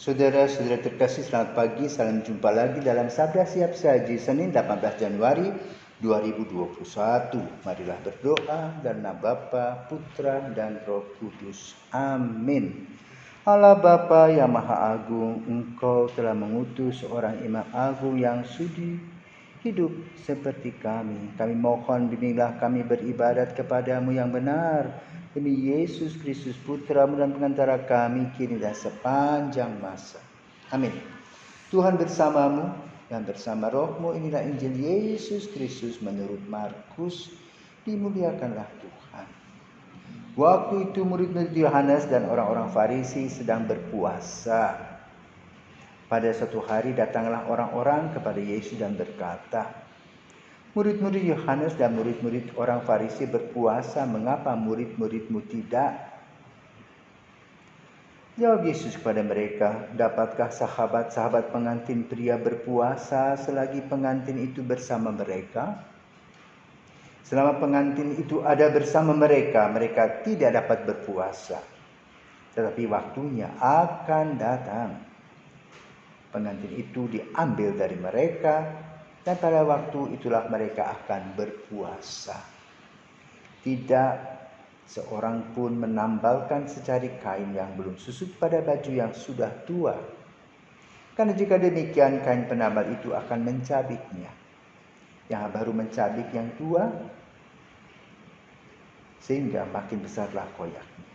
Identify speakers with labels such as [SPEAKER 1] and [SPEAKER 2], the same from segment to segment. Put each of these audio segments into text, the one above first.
[SPEAKER 1] Saudara-saudara terkasih, selamat pagi. Salam jumpa lagi dalam Sabda Siap Saji Senin 18 Januari 2021. Marilah berdoa dalam nama Bapa, Putra, dan Roh Kudus. Amin. Allah Bapa yang Maha Agung, Engkau telah mengutus seorang Imam Agung yang sudi hidup seperti kami. Kami mohon bimbinglah kami beribadat kepadamu yang benar. Demi Yesus Kristus Putra-Mu dan pengantara kami kini dan sepanjang masa. Amin. Tuhan bersamamu dan bersama rohmu. Inilah Injil Yesus Kristus menurut Markus. Dimuliakanlah Tuhan. Waktu itu murid-murid Yohanes dan orang-orang Farisi sedang berpuasa. Pada suatu hari datanglah orang-orang kepada Yesus dan berkata, murid-murid Yohanes dan murid-murid orang Farisi berpuasa, mengapa murid-muridmu tidak? Jawab Yesus kepada mereka, dapatkah sahabat-sahabat pengantin pria berpuasa selagi pengantin itu bersama mereka? Selama pengantin itu ada bersama mereka, mereka tidak dapat berpuasa. Tetapi waktunya akan datang, pengantin itu diambil dari mereka, dan pada waktu itulah mereka akan berpuasa. Tidak seorang pun menambalkan secari kain yang belum susut pada baju yang sudah tua. Karena jika demikian, kain penambal itu akan mencabiknya. Yang baru mencabik yang tua, sehingga makin besarlah koyaknya.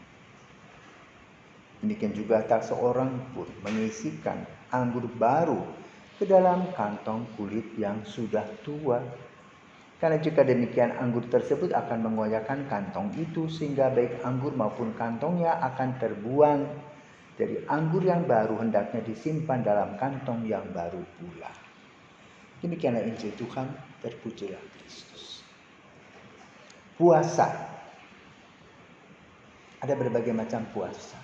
[SPEAKER 1] Demikian juga tak seorang pun mengisikan anggur baru ke dalam kantong kulit yang sudah tua. Karena jika demikian, anggur tersebut akan mengoyakkan kantong itu, sehingga baik anggur maupun kantongnya akan terbuang. Jadi anggur yang baru hendaknya disimpan dalam kantong yang baru pula. Demikianlah Injil Tuhan, terpujilah Kristus. Puasa. Ada berbagai macam puasa.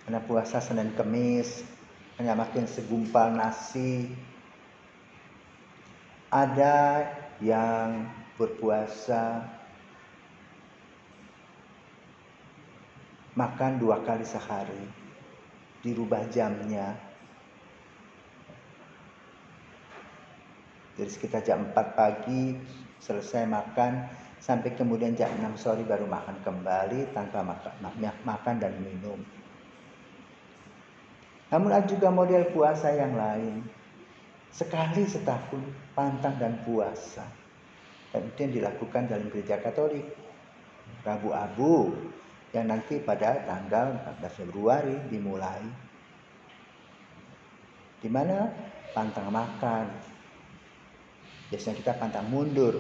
[SPEAKER 1] Ada puasa Senin Kemis, hanya makan segumpal nasi. Ada yang berpuasa makan 2 kali sehari, dirubah jamnya. Dari sekitar jam 4 pagi selesai makan, sampai kemudian jam 6 sore baru makan kembali tanpa makan dan minum. Namun ada juga model puasa yang lain. Sekali setahun pantang dan puasa. Dan itu yang dilakukan dalam gereja Katolik. Rabu Abu yang nanti pada tanggal 14 Februari dimulai. Di mana pantang makan. Biasanya kita pantang mundur.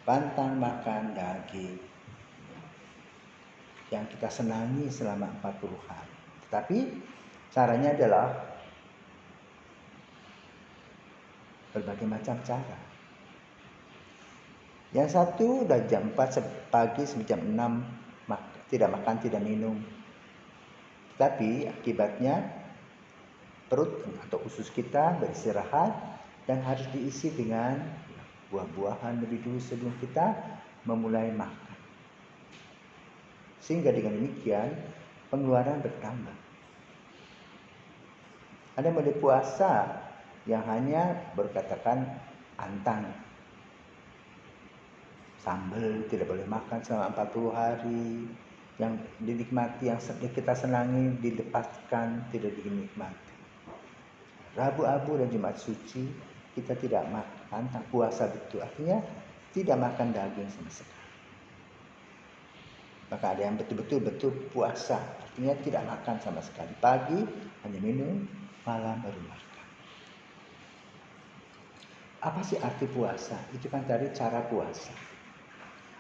[SPEAKER 1] Pantang makan daging. Yang kita senangi selama 40 hari. Tetapi caranya adalah berbagai macam cara. Yang satu dari jam 4 pagi sampai jam 6 tidak makan, tidak minum. Tapi akibatnya perut atau usus kita beristirahat dan harus diisi dengan buah-buahan lebih dulu sebelum kita memulai makan. Sehingga dengan demikian pengeluaran bertambah. Ada model puasa yang hanya berkatakan antang. Sambal tidak boleh makan selama 40 hari. Yang dinikmati, yang kita senangi dilepaskan, tidak dinikmati. Rabu Abu dan Jumat Suci kita tidak makan, tak puasa betul. Artinya tidak makan daging sama sekali. Maka ada yang betul-betul puasa. Artinya tidak makan sama sekali. Pagi hanya minum, malam baru makan. Apa sih arti puasa? Itu kan tadi cara puasa.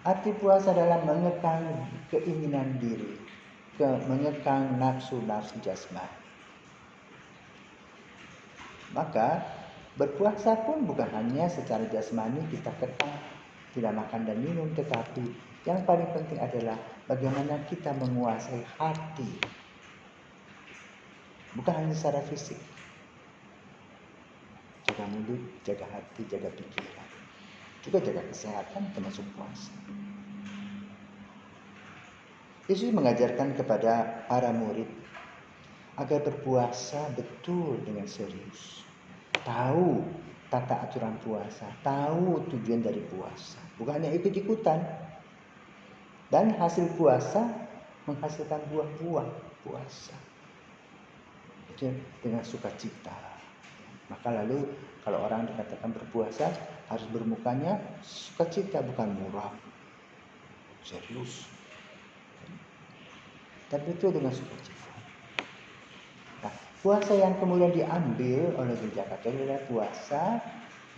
[SPEAKER 1] Arti puasa adalah mengekang keinginan diri, mengekang nafsu-nafsu jasmani. Maka berpuasa pun bukan hanya secara jasmani kita kekang, tidak makan dan minum, tetapi yang paling penting adalah bagaimana kita menguasai hati. Bukan hanya secara fisik. Jaga mulut, jaga hati, jaga pikiran. Juga jaga kesehatan termasuk puasa. Yesus mengajarkan kepada para murid agar berpuasa betul dengan serius. Tahu tata aturan puasa, tahu tujuan dari puasa, bukan hanya ikut-ikutan. Dan hasil puasa menghasilkan buah-buah puasa. Itu dengan sukacita. Maka lalu kalau orang dikatakan berpuasa harus bermukanya sukacita, bukan muram, serius. Tapi itu dengan sukacita. Nah, puasa yang kemudian diambil oleh gereja Katolik adalah puasa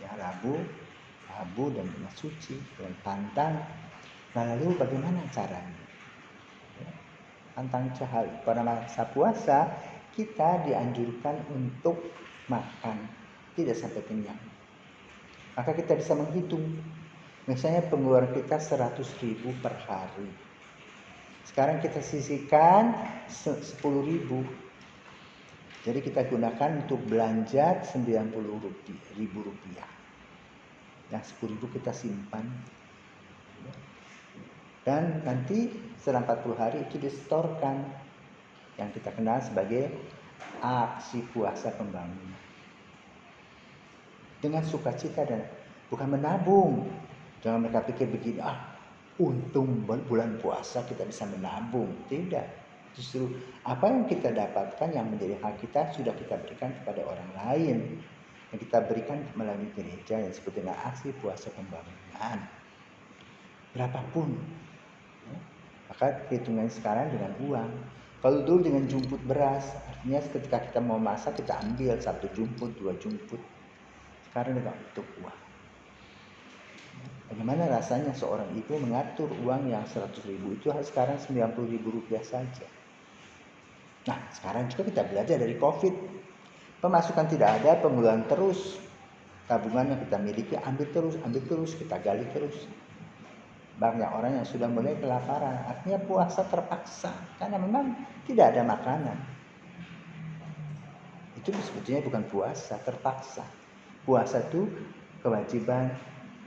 [SPEAKER 1] ya Rabu dan Jumat Suci dan pantang. Nah, lalu bagaimana caranya? Pantang cahal pada masa puasa kita dianjurkan untuk makan tidak sampai kenyang. Maka kita bisa menghitung. Misalnya pengeluaran kita 100.000 per hari. Sekarang kita sisihkan 10.000. Jadi kita gunakan untuk belanja 90.000 rupiah. Yang 10.000 kita simpan. Dan nanti setelah 40 hari itu disetorkan. Yang kita kenal sebagai aksi puasa pembangunan. Dengan sukacita dan bukan menabung. Jangan mereka pikir begini, untung bulan puasa kita bisa menabung. Tidak. Justru apa yang kita dapatkan yang menjadi hak kita sudah kita berikan kepada orang lain. Yang kita berikan melalui gereja yang disebut dengan aksi puasa pembangunan. Berapapun. Maka hitungan sekarang dengan uang. Kalau dulu dengan jumput beras, artinya ketika kita mau masak kita ambil 1 jumput, 2 jumput. Sekarang dengan untuk uang. Bagaimana rasanya seorang ibu mengatur uang yang 100.000 itu sekarang 90.000 rupiah saja. Nah, sekarang juga kita belajar dari COVID. Pemasukan tidak ada, pengeluaran terus. Tabungan yang kita miliki ambil terus, kita gali terus. Banyak orang yang sudah mulai kelaparan, artinya puasa terpaksa karena memang tidak ada makanan. Itu sebetulnya bukan puasa, terpaksa. Puasa itu kewajiban,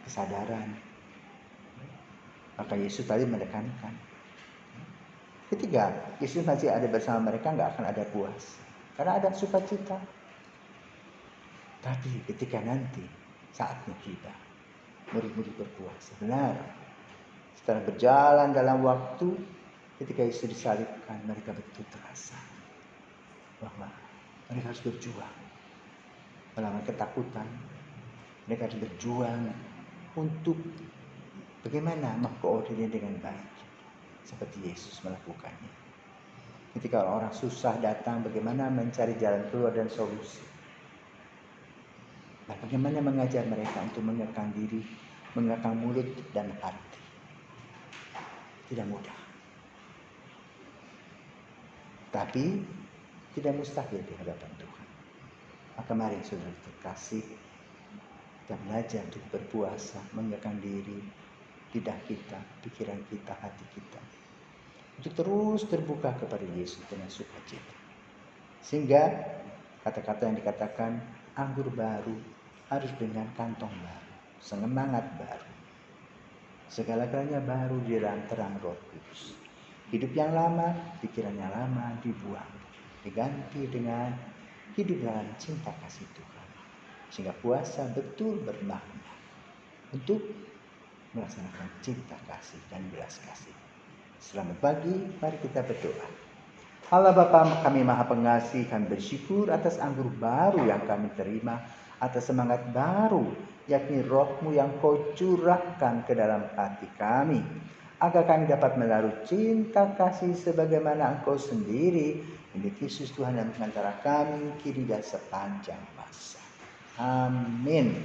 [SPEAKER 1] kesadaran. Maka Yesus tadi menekankan. Ketika Yesus masih ada bersama mereka, nggak akan ada puasa, karena ada sukacita. Tapi ketika nanti saatnya tiba, murid-murid berpuasa. Benar. Setelah berjalan dalam waktu, ketika Yesus disalibkan, mereka betul terasa bahwa mereka harus berjuang melawan ketakutan. Mereka harus berjuang untuk bagaimana mengkoordinir dengan baik, seperti Yesus melakukannya. Ketika orang susah datang, bagaimana mencari jalan keluar dan solusi. Nah, bagaimana mengajar mereka untuk mengekang diri, mengekang mulut dan hati. Tidak mudah. Tapi tidak mustahil di hadapan Tuhan. Maka mari saudara terkasih, kita belajar untuk berpuasa, mengekang diri, lidah kita, pikiran kita, hati kita. Untuk terus terbuka kepada Yesus dengan sukacita. Sehingga kata-kata yang dikatakan anggur baru harus dengan kantong baru, semangat baru. Segala-galanya baru di dalam terang Roh Kudus. Hidup yang lama, pikiran yang lama dibuang, diganti dengan hidup dalam cinta kasih Tuhan. Sehingga puasa betul bermakna untuk melaksanakan cinta kasih dan belas kasih. Selamat pagi, mari kita berdoa. Allah Bapa kami Maha Pengasih, kami bersyukur atas anggur baru yang kami terima, atas semangat baru, yakni Roh-Mu yang Kau curahkan ke dalam hati kami, agar kami dapat menaruh cinta kasih sebagaimana Engkau sendiri, milik Yesus Tuhan dan antara kami, kini dan sepanjang masa. Amin.